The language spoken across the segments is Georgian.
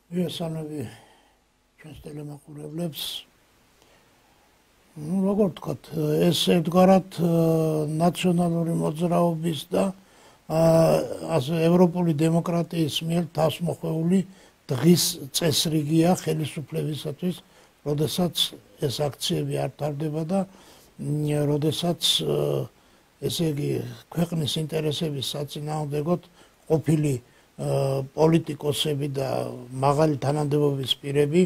ვიესალმები ჩვენს ტელემაყურებლებს. Როგორ ვთქვათ, ეს ერთგვარად ნაციონალური მოძრაობის და ევროპული დემოკრატიის მიერ თავსმოხვეული დღის წესრიგია ხელისუფლებისათვის, როდესაც ეს აქციები არ ტარდება და როდესაც ესე იგი ქვეყნის ინტერესების საწინააღმდეგოდ ყოფილი პოლიტიკოსები და მაღალი თანამდებობის პირები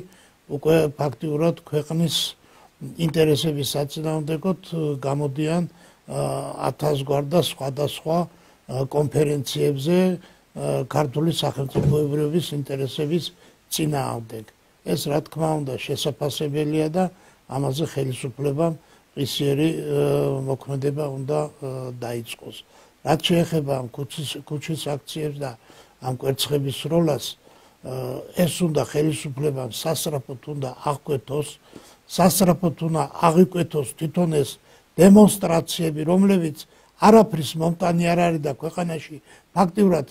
უკვე ფაქტიურად ქვეყნის ინტერესების საწინააღმდეგოდ გამოდიან 1000 გვარ და სხვადასხვა კონფერენციებზე ქართული სახელმწიფოებრიობის ინტერესების წინააღმდეგ. ეს რა თქმა უნდა შესაძლებელია და ამაზე ხელისუფლებამ ღირსიერი მოქმედება უნდა დაიწყოს. რაც შეეხება ამ ქუჩის აქციებს და ამ კვერცხების როლას, ეს უნდა ხელისუფლებამ სასწრაფოდ უნდა აღკვეთოს, სასწრაფოდ უნდა აღიკვეთოს თვითონ ეს დემონსტრაციები, რომლებიც არაფრის მომტანი არ არის და ქვეყანაში ფაქტიურად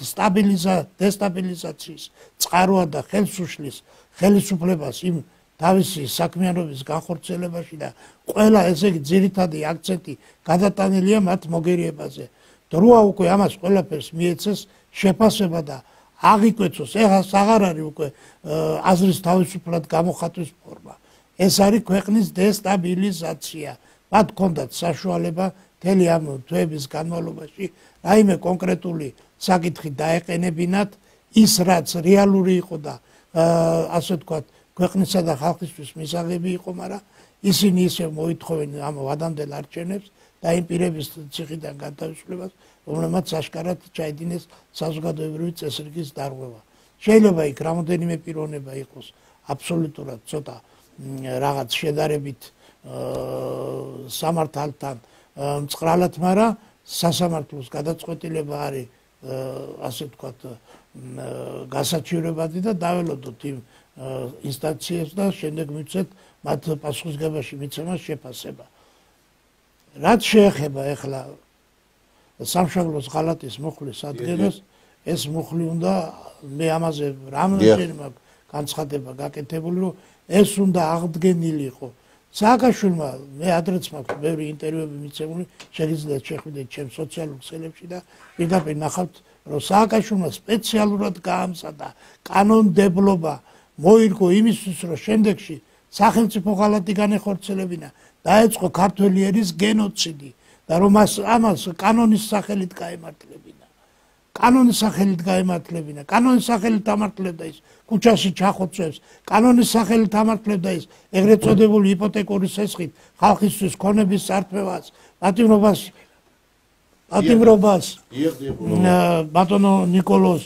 დესტაბილიზაციის წყაროა და ხელს უშლის ხელისუფლებას იმ თავისი საქმიანობის განხორციელებაში და ყველა ესე იგი ძირითადი აქცენტი გადატანილია მათ მოგერიებაზე. დროა უკვე ამას ყველაფერს მიეცეს შეფასება და აღიკვეცოს. ეხლა აღარ არის უკვე აზრის თავისუფლად გამოხატვის ფორმა. ეს არის ქვეყნის დესტაბილიზაცია. მათ ჰქონდათ საშუალება მთელი ამ თვეების განმავლობაში რაიმე კონკრეტული საკითხი დაეყენებინათ, ის რაც რეალური იყო და ასე ვთქვათ ქვეყნისა და ხალხისთვის მისაღები იყო, მაგრამ ისინი ისე მოითხოვენ ამ ვადამდელ არჩევნებს და იმ პირების ციხიდან გადავისვლებას, რომლებმაც აშკარად ჩაიდინეს საზოგადოებრივი წესრიგის დარღვევა. შეიძლება იქ რამოდენიმე პიროვნება იყოს აბსოლუტურად ცოტა რაღაც შედარებით სამართალთან მწყრალად, მაგრამ სასამართლოს გადაწყვეტილება არის ასე ვთქვათ გასაჩივრებადი და დაველოდოთ იმ ინსტანციებს და შემდეგ მივცეთ მათ პასუხისგებაში მიცემას შეფასება. რაც შეეხება ეხლა სამშობლოს ღალატის მუხლის ადგენას, ეს მუხლი უნდა მე ამაზე რამდენჯერ მაქვს განცხადება გაკეთებული, რომ ეს უნდა აღდგენილიყო. სააკაშვილმა მე ადრეც მაქვს ბევრი ინტერვიუები მიცემული, შეგიძლიათ შეხვიდეთ ჩემს სოციალურ ქსელებში და პირდაპირ ნახავთ, რომ სააკაშვილმა სპეციალურად გაამწადა კანონმდებლობა მოირგო იმისთვის, რომ შემდეგში სახელმწიფო ღალატი განეხორციელებინა, დაეწყო ქართველი ერის გენოციდი და რომ ამას კანონის სახელით გაემართლებინა. კანონის სახელით გაემართლებინა, კანონის სახელით ამართლებდა ის ქუჩაში ჩახოცვებს, კანონის სახელით ამართლებდა ის ეგრეთ წოდებული იპოთეკური სესხით ხალხისთვის ქონების წართმევას, პატიმრობას ბატონო ნიკოლოზ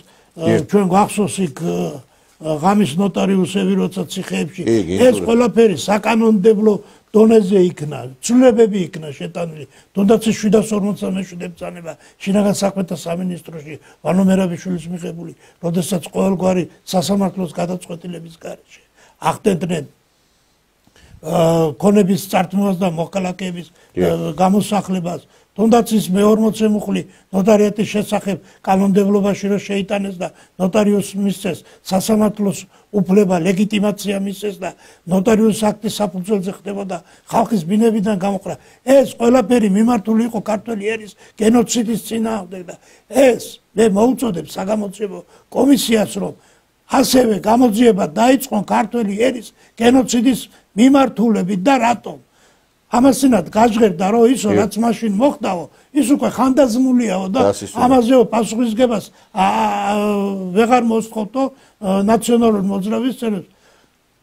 ჩვენ გვახსოვს იქ ღამის ნოტარიუსები როცა ციხეებში ეს ყველაფერი საკანონმდებლო დონეზე იქნა, ცვლილებები იქნა შეტანილი, თუნდაც 757 ბრძანება შინაგან საქმეთა სამინისტროში ვანო მერაბიშვილის მიღებული, როდესაც ყოველგვარი სასამართლოს გადაწყვეტილების გარეშე ახდენდნენ ქონების წართმევას და მოქალაქეების გამოსახლებას. თუნდაც ის მე-40 მუხლი ნოტარიატის შესახებ კანონმდებლობაში რომ შეიტანეს და ნოტარიუსს მისცეს სასამართლოს უფლება, ლეგიტიმაცია მისცეს და ნოტარიუსის აქტის საფუძველზე ხდებოდა ხალხის ბინებიდან გამოყრა. ეს ყველაფერი მიმართული იყო ქართველი ერის გენოციდის წინააღმდეგ და ეს მე მოუწოდებ საგამოძიებო კომისიას, რომ ასევე გამოძიება დაიწყონ ქართველი ერის გენოციდის მიმართულებით და რატომ? ამასინად გაჟღერდა რომ ისო რაც მაშინ მოხდაო, ის უკვე ხანდაზმულიაო და ამაზეო პასუხისგებას ვეღარ მოსთხოვთო ნაციონალური მოძრაობის წევრებს.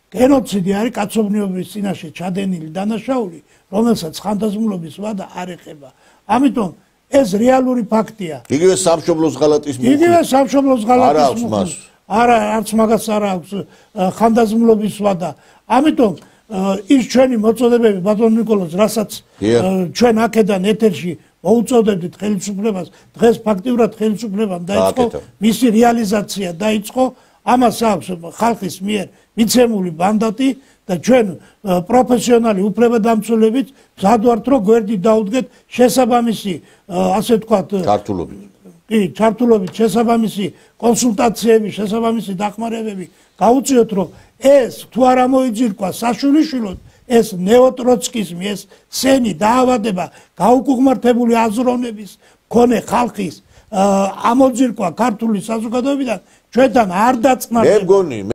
გენოციდი არის კაცობრიობის წინაშე ჩადენილი დანაშაული, რომელსაც ხანდაზმულობის ვადა არ ეხება. ამიტომ ეს რეალური ფაქტია. იგივე სამშობლოს ღალატის მუხლი. იგივე სამშობლოს ღალატის მუხლი. არა, არც მაგას არ აქვს ხანდაზმულობის ვადა. ამიტომ ის ჩვენი მოწოდებები ბატონ ნიკოლოზ, რასაც ჩვენ აქედან ეთერში მოუწოდებდით ხელისუფლებას, დღეს ფაქტიურად ხელისუფლებამ დაიწყო მისი რეალიზაცია დაიწყო, ამას აქვს ხალხის მიერ მიცემული მანდატი და ჩვენ პროფესიონალი უფლებადამცველებით მზად ვართ, რომ გვერდი დაუდგეთ შესაბამისი ასე ვთქვათ კი, ჩართულობით შესაბამისი კონსულტაციები, შესაბამისი დახმარებები გაუწიოთ, რომ ეს თუ არ ამოიძირკვა საშვილიშვილოდ, ეს ნეოტროცკიზმი, ეს სენი დაავადება, გაუკუღმართებული აზროვნების მქონე ხალხის ამოძირკვა ქართული საზოგადოებიდან ჩვენთან არ დაწყნარდება. მე მგონი